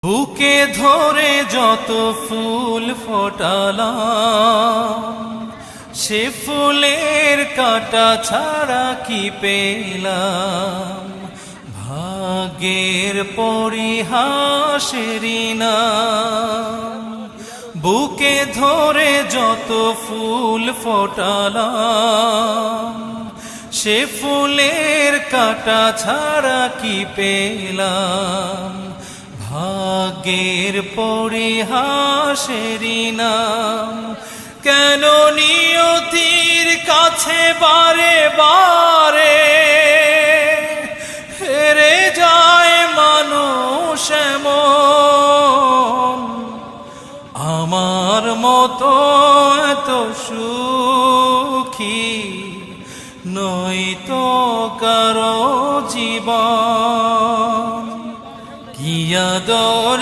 বুকে ধরে যত ফুল ফোটালাম, সে ফুলের কাঁটা ছাড়া কি পেলাম। ভাগ্যের পরিহাসেরই নাম। বুকে ধরে যত ফুল ফোটালাম, সে ফুলের কাঁটা ছাড়া কি পেলাম। ভাগ্যের পরিহাসেরই নাম। কেন নিয়তির কাছে বারে বারে হেরে যায় মানুষ এমন। আমার মতো এত সুখী নয়তো কারো জীবন। কি আদর